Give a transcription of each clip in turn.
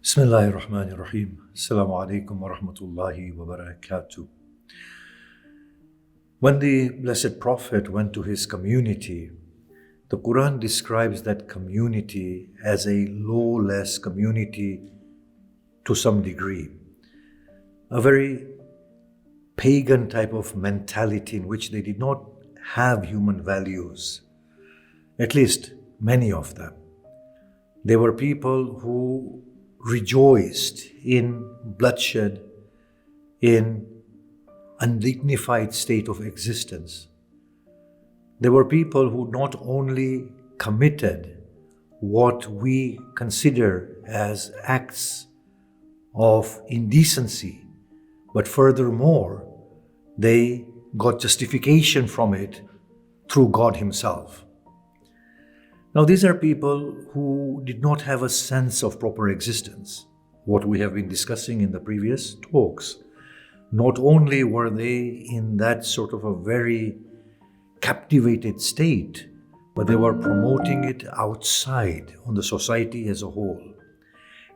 Bismillahir Rahmanir Rahim. Assalamu alaikum wa rahmatullahi wa barakatuh. When the Blessed Prophet went to his community, the Quran describes that community as a lawless community to some degree. A very pagan type of mentality in which they did not have human values, at least many of them. They were people who rejoiced in bloodshed, in undignified state of existence. There were people who not only committed what we consider as acts of indecency, but furthermore, they got justification from it through God Himself. Now, these are people who did not have a sense of proper existence, what we have been discussing in the previous talks. Not only were they in that sort of a very captivated state, but they were promoting it outside on the society as a whole.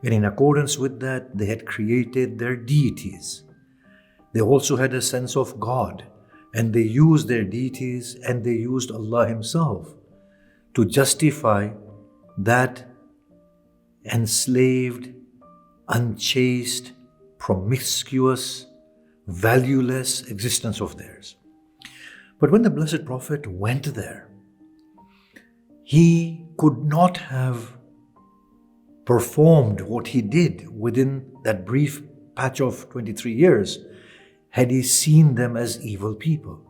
And in accordance with that, they had created their deities. They also had a sense of God, and they used their deities and they used Allah Himself to justify that enslaved, unchaste, promiscuous, valueless existence of theirs. But when the Blessed Prophet went there, he could not have performed what he did within that brief patch of 23 years had he seen them as evil people.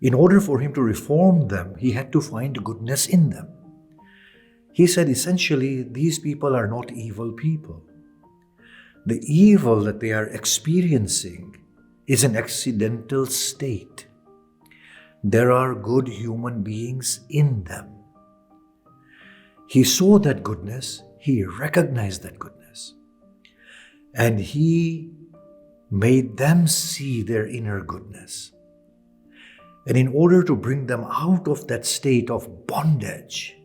In order for him to reform them, he had to find goodness in them. He said essentially, these people are not evil people. The evil that they are experiencing is an accidental state. There are good human beings in them. He saw that goodness, he recognized that goodness, and he made them see their inner goodness. And in order to bring them out of that state of bondage,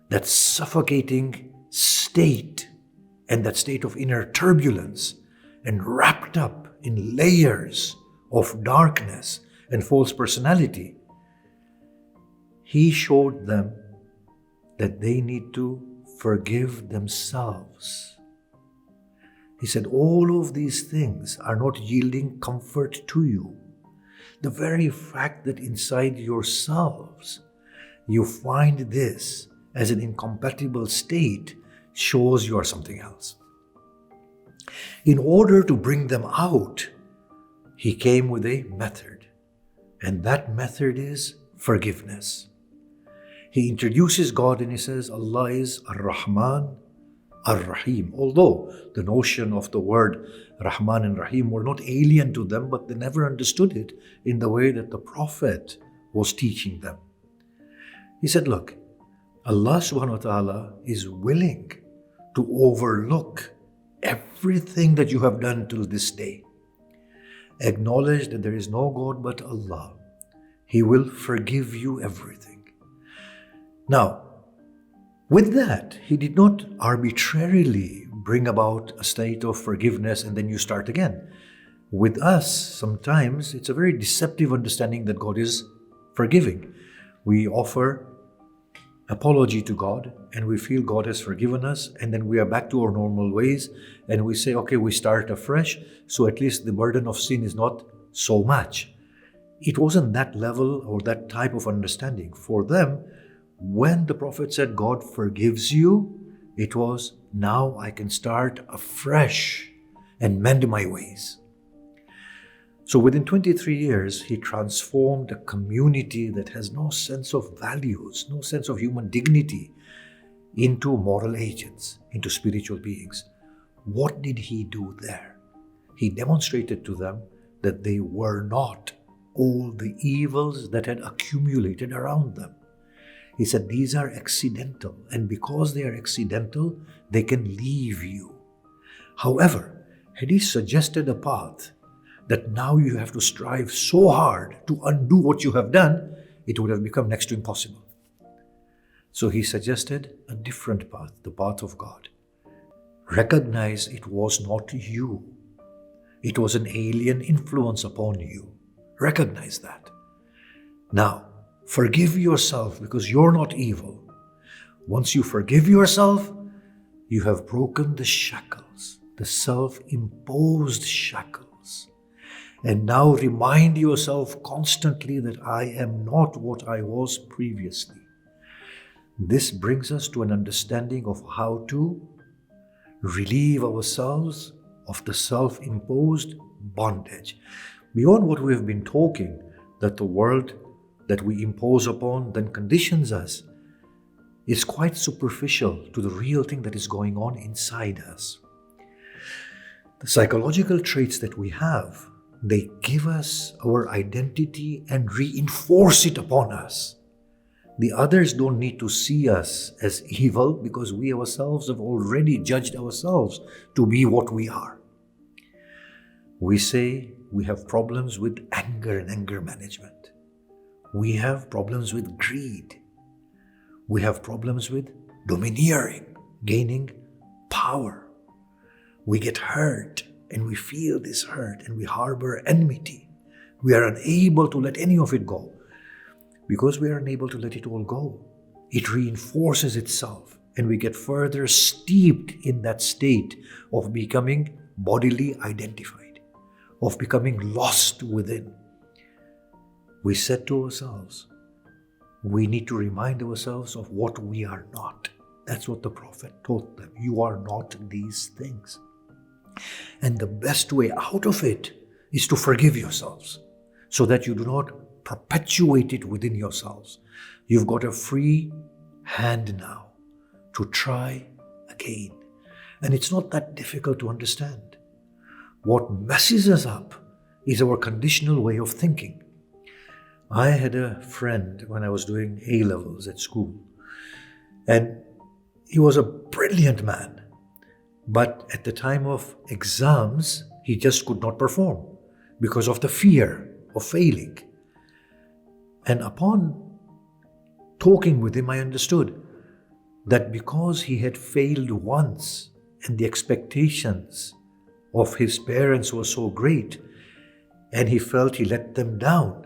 that suffocating state, and that state of inner turbulence, and wrapped up in layers of darkness and false personality, he showed them that they need to forgive themselves. He said, all of these things are not yielding comfort to you. The very fact that inside yourselves you find this as an incompatible state shows you are something else. In order to bring them out, he came with a method, and that method is forgiveness. He introduces God and he says, Allah is Ar-Rahman, Ar-Rahim. Although the notion of the word Rahman and Rahim were not alien to them, but they never understood it in the way that the Prophet was teaching them. He said, look, Allah subhanahu wa ta'ala is willing to overlook everything that you have done till this day. Acknowledge that there is no God but Allah. He will forgive you everything. Now, with that, he did not arbitrarily bring about a state of forgiveness and then you start again. With us, sometimes it's a very deceptive understanding that God is forgiving. We offer apology to God and we feel God has forgiven us, and then we are back to our normal ways and we say, okay, we start afresh, so at least the burden of sin is not so much. It wasn't that level or that type of understanding. For them, when the Prophet said God forgives you, it was, now I can start afresh and mend my ways. So within 23 years, he transformed a community that has no sense of values, no sense of human dignity, into moral agents, into spiritual beings. What did he do there? He demonstrated to them that they were not all the evils that had accumulated around them. He said, these are accidental, and because they are accidental, they can leave you. However, had he suggested a path that now you have to strive so hard to undo what you have done, it would have become next to impossible. So he suggested a different path, the path of God. Recognize it was not you. It was an alien influence upon you. Recognize that. Now, forgive yourself because you're not evil. Once you forgive yourself, you have broken the shackles, the self-imposed shackles. And now remind yourself constantly that I am not what I was previously. This brings us to an understanding of how to relieve ourselves of the self-imposed bondage. Beyond what we have been talking, that the world that we impose upon then conditions us, is quite superficial to the real thing that is going on inside us. The psychological traits that we have, they give us our identity and reinforce it upon us. The others don't need to see us as evil because we ourselves have already judged ourselves to be what we are. We say we have problems with anger and anger management. We have problems with greed. We have problems with domineering, gaining power. We get hurt and we feel this hurt and we harbor enmity. We are unable to let any of it go. Because we are unable to let it all go, it reinforces itself and we get further steeped in that state of becoming bodily identified, of becoming lost within. We said to ourselves, we need to remind ourselves of what we are not. That's what the Prophet taught them. You are not these things. And the best way out of it is to forgive yourselves so that you do not perpetuate it within yourselves. You've got a free hand now to try again. And it's not that difficult to understand. What messes us up is our conditional way of thinking. I had a friend when I was doing A-levels at school, and he was a brilliant man. But at the time of exams, he just could not perform because of the fear of failing. And upon talking with him, I understood that because he had failed once and the expectations of his parents were so great, and he felt he let them down,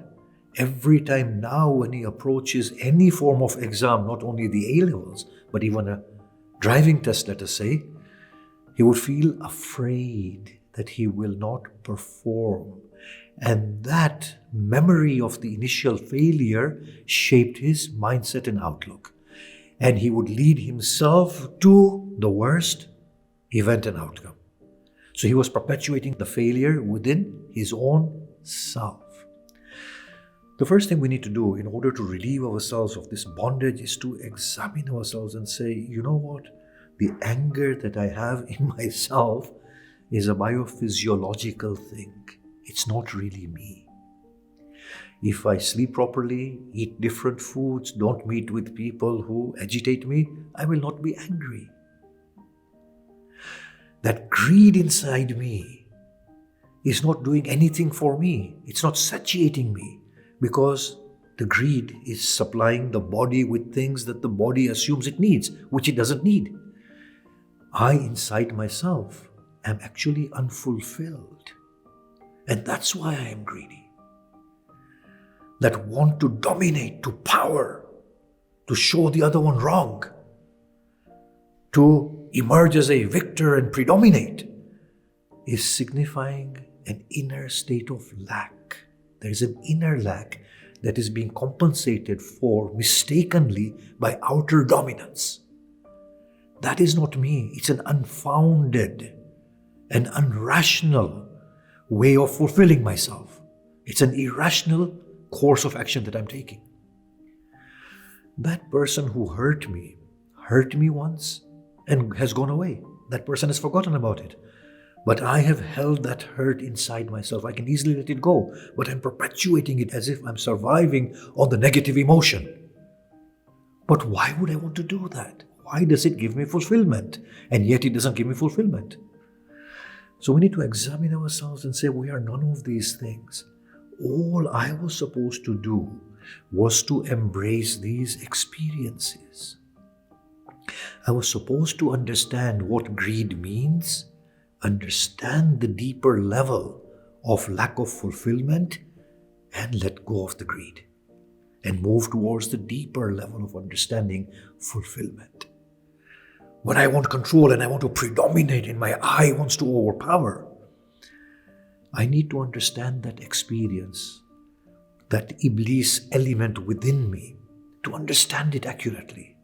every time now when he approaches any form of exam, not only the A-levels, but even a driving test, let us say, he would feel afraid that he will not perform. And that memory of the initial failure shaped his mindset and outlook. And he would lead himself to the worst event and outcome. So he was perpetuating the failure within his own self. The first thing we need to do in order to relieve ourselves of this bondage is to examine ourselves and say, you know what? The anger that I have in myself is a biophysiological thing. It's not really me. If I sleep properly, eat different foods, don't meet with people who agitate me, I will not be angry. That greed inside me is not doing anything for me. It's not satiating me because the greed is supplying the body with things that the body assumes it needs, which it doesn't need. I, inside myself, am actually unfulfilled. And that's why I am greedy. That want to dominate, to power, to show the other one wrong, to emerge as a victor and predominate, is signifying an inner state of lack. There is an inner lack that is being compensated for mistakenly by outer dominance. That is not me. It's an unfounded and unrational way of fulfilling myself. It's an irrational course of action that I'm taking. That person who hurt me once and has gone away. That person has forgotten about it. But I have held that hurt inside myself. I can easily let it go, but I'm perpetuating it as if I'm surviving on the negative emotion. But why would I want to do that? Why does it give me fulfillment? And yet it doesn't give me fulfillment. So we need to examine ourselves and say, we are none of these things. All I was supposed to do was to embrace these experiences. I was supposed to understand what greed means, understand the deeper level of lack of fulfillment, and let go of the greed and move towards the deeper level of understanding fulfillment. When I want control and I want to predominate and my I wants to overpower, I need to understand that experience, that Iblis element within me, to understand it accurately.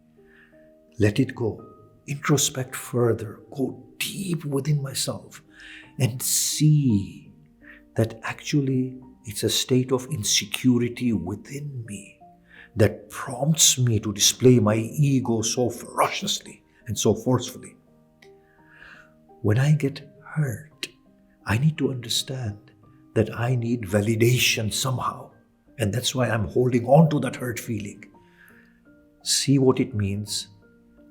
Let it go. Introspect further. Go deep within myself and see that actually it's a state of insecurity within me that prompts me to display my ego so ferociously and so forcefully. When I get hurt, I need to understand that I need validation somehow. And that's why I'm holding on to that hurt feeling. See what it means,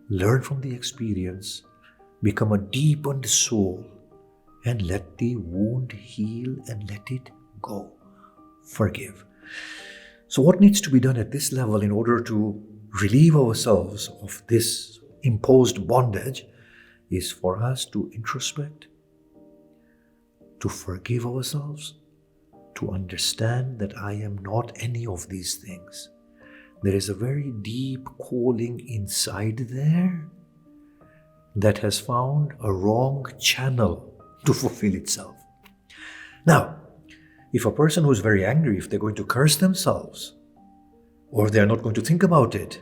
learn from the experience, become a deepened soul, and let the wound heal and let it go. Forgive. So what needs to be done at this level in order to relieve ourselves of this imposed bondage is for us to introspect, to forgive ourselves, to understand that I am not any of these things. There is a very deep calling inside there that has found a wrong channel to fulfill itself. Now, if a person who is very angry, if they're going to curse themselves, or they're not going to think about it,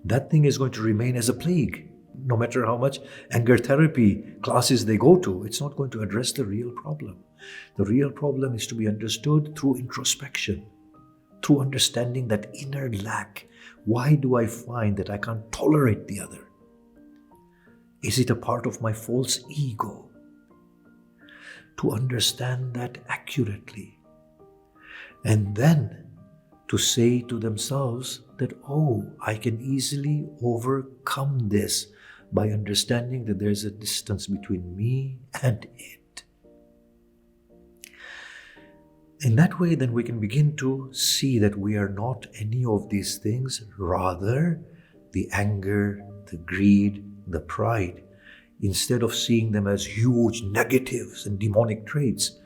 that thing is going to remain as a plague. No matter how much anger therapy classes they go to, it's not going to address the real problem. The real problem is to be understood through introspection, through understanding that inner lack. Why do I find that I can't tolerate the other? Is it a part of my false ego? To understand that accurately. And then to say to themselves that, oh, I can easily overcome this by understanding that there's a distance between me and it. In that way, then we can begin to see that we are not any of these things, rather the anger, the greed, the pride. Instead of seeing them as huge negatives and demonic traits,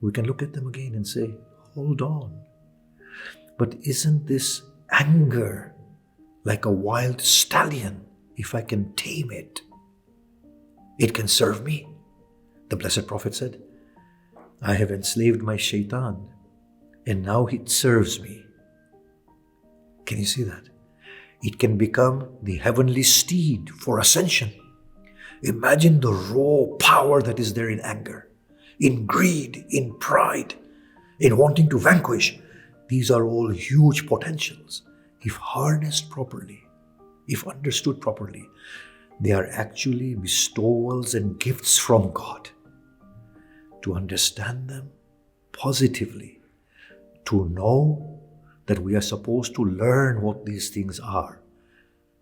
we can look at them again and say, hold on. But isn't this anger like a wild stallion? If I can tame it, it can serve me. The Blessed Prophet said, I have enslaved my shaitan and now it serves me. Can you see that? It can become the heavenly steed for ascension. Imagine the raw power that is there in anger, in greed, in pride, in wanting to vanquish. These are all huge potentials. If harnessed properly, if understood properly, they are actually bestowals and gifts from God. To understand them positively, to know that we are supposed to learn what these things are,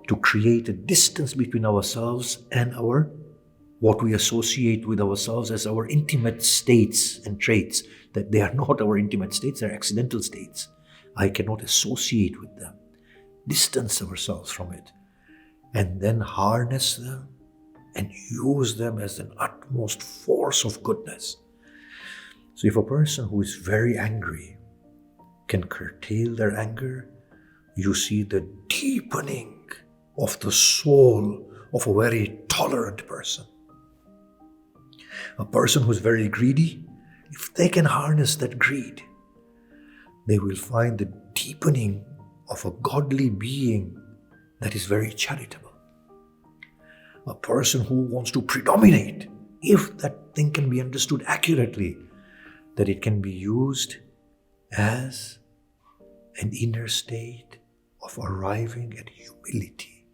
to create a distance between ourselves and what we associate with ourselves as our intimate states and traits, that they are not our intimate states, they're accidental states. I cannot associate with them. Distance ourselves from it, and then harness them and use them as an utmost force of goodness. So if a person who is very angry can curtail their anger, you see the deepening of the soul of a very tolerant person. A person who is very greedy, if they can harness that greed, they will find the deepening of a godly being that is very charitable. A person who wants to predominate, if that thing can be understood accurately, that it can be used as an inner state of arriving at humility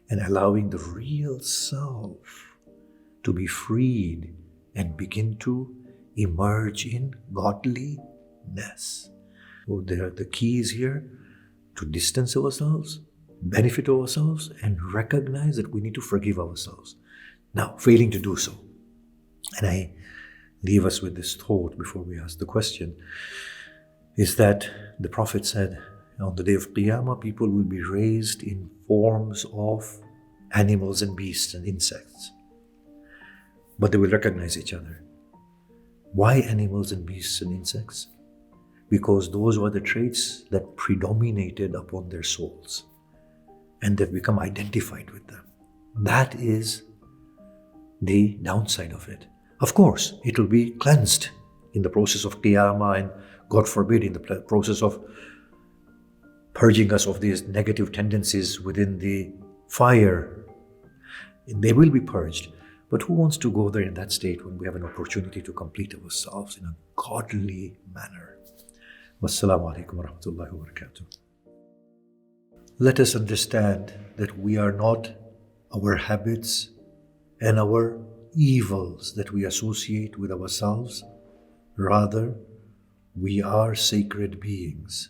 and allowing the real self to be freed and begin to emerge in godliness. So the key is here to distance ourselves, benefit ourselves, and recognize that we need to forgive ourselves. Now, failing to do so, and I leave us with this thought before we ask the question, is that the Prophet said, on the day of Qiyamah, people will be raised in forms of animals and beasts and insects. But they will recognize each other. Why animals and beasts and insects? Because those were the traits that predominated upon their souls, and they've become identified with them. That is the downside of it. Of course, it will be cleansed in the process of Qiyamah, and God forbid, in the process of purging us of these negative tendencies within the fire. They will be purged. But who wants to go there in that state when we have an opportunity to complete ourselves in a godly manner? Wassalamu alaikum wa rahmatullahi wa barakatuh. Let us understand that we are not our habits and our evils that we associate with ourselves. Rather, we are sacred beings.